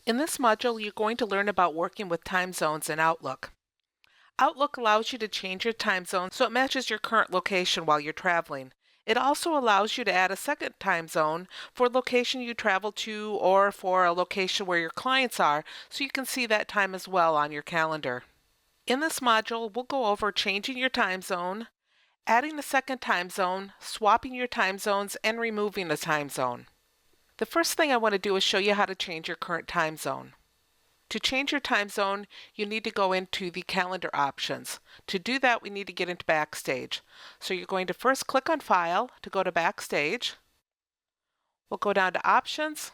In this module, you're going to learn about working with time zones in Outlook. Outlook allows you to change your time zone so it matches your current location while you're traveling. It also allows you to add a second time zone for a location you travel to or for a location where your clients are so you can see that time as well on your calendar. In this module, we'll go over changing your time zone, adding a second time zone, swapping your time zones, and removing a time zone. The first thing I want to do is show you how to change your current time zone. To change your time zone, you need to go into the calendar options. To do that, we need to get into Backstage. So you're going to first click on File to go to Backstage. We'll go down to Options,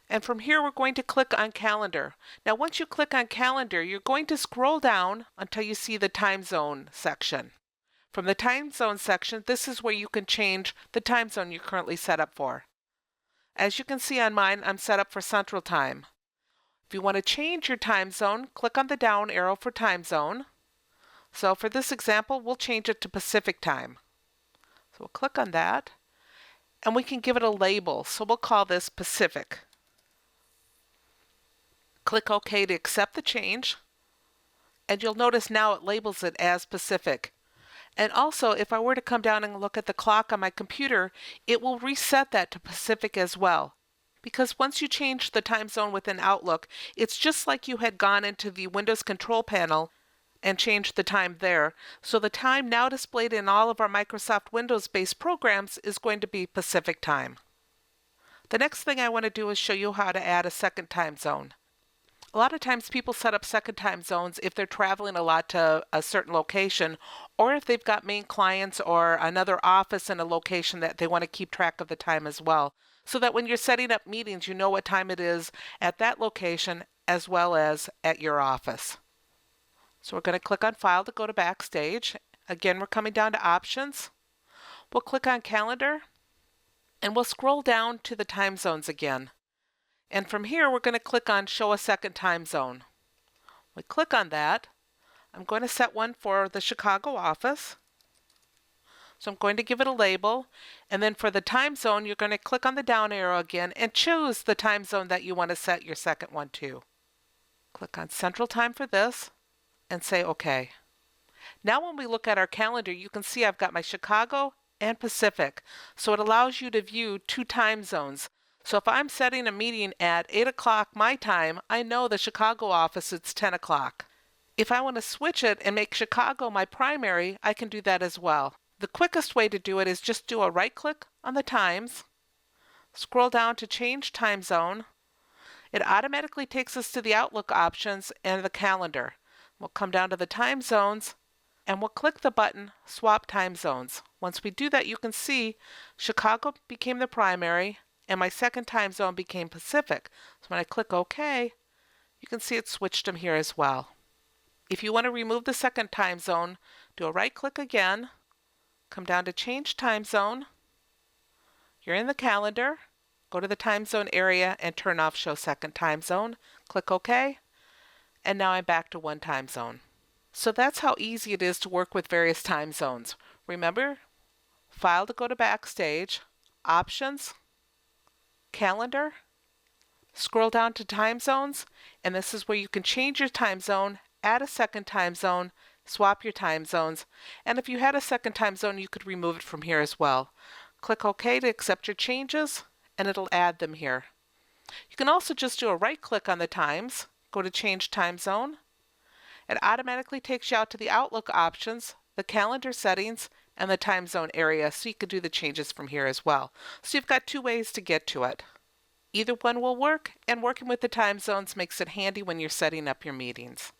and from here we're going to click on Calendar. Now once you click on Calendar, you're going to scroll down until you see the Time Zone section. From the Time Zone section, this is where you can change the time zone you're currently set up for. As you can see on mine, I'm set up for Central Time. If you want to change your time zone, click on the down arrow for time zone. So for this example, we'll change it to Pacific Time. So we'll click on that, and we can give it a label. So we'll call this Pacific. Click OK to accept the change, and you'll notice now it labels it as Pacific. And also, if I were to come down and look at the clock on my computer, it will reset that to Pacific as well. Because once you change the time zone within Outlook, it's just like you had gone into the Windows control panel and changed the time there. So the time now displayed in all of our Microsoft Windows-based programs is going to be Pacific Time. The next thing I want to do is show you how to add a second time zone. A lot of times people set up second time zones if they're traveling a lot to a certain location, or if they've got main clients or another office in a location that they want to keep track of the time as well, so that when you're setting up meetings, you know what time it is at that location as well as at your office. So we're going to click on File to go to Backstage. Again, we're coming down to Options. We'll click on Calendar, and we'll scroll down to the time zones again. And from here, we're going to click on Show a Second Time Zone. We click on that. I'm going to set one for the Chicago office. So I'm going to give it a label. And then for the time zone, you're going to click on the down arrow again and choose the time zone that you want to set your second one to. Click on Central Time for this and say OK. Now when we look at our calendar, you can see I've got my Chicago and Pacific. So it allows you to view two time zones. So if I'm setting a meeting at 8 o'clock my time, I know the Chicago office it's 10 o'clock. If I want to switch it and make Chicago my primary, I can do that as well. The quickest way to do it is just do a right click on the times, scroll down to change time zone. It automatically takes us to the Outlook options and the calendar. We'll come down to the time zones and we'll click the button swap time zones. Once we do that, you can see Chicago became the primary and my second time zone became Pacific. So when I click OK, you can see it switched them here as well. If you want to remove the second time zone, do a right click again, come down to change time zone. You're in the calendar, go to the time zone area and turn off show second time zone. Click OK, and now I'm back to one time zone. So that's how easy it is to work with various time zones. Remember, File to go to Backstage, Options, Calendar, scroll down to time zones, and this is where you can change your time zone, add a second time zone, swap your time zones, and if you had a second time zone, you could remove it from here as well. Click OK to accept your changes, and it'll add them here. You can also just do a right click on the times, go to change time zone. It automatically takes you out to the Outlook options, the calendar settings, and the time zone area, so you could do the changes from here as well. So you've got two ways to get to it. Either one will work, and working with the time zones makes it handy when you're setting up your meetings.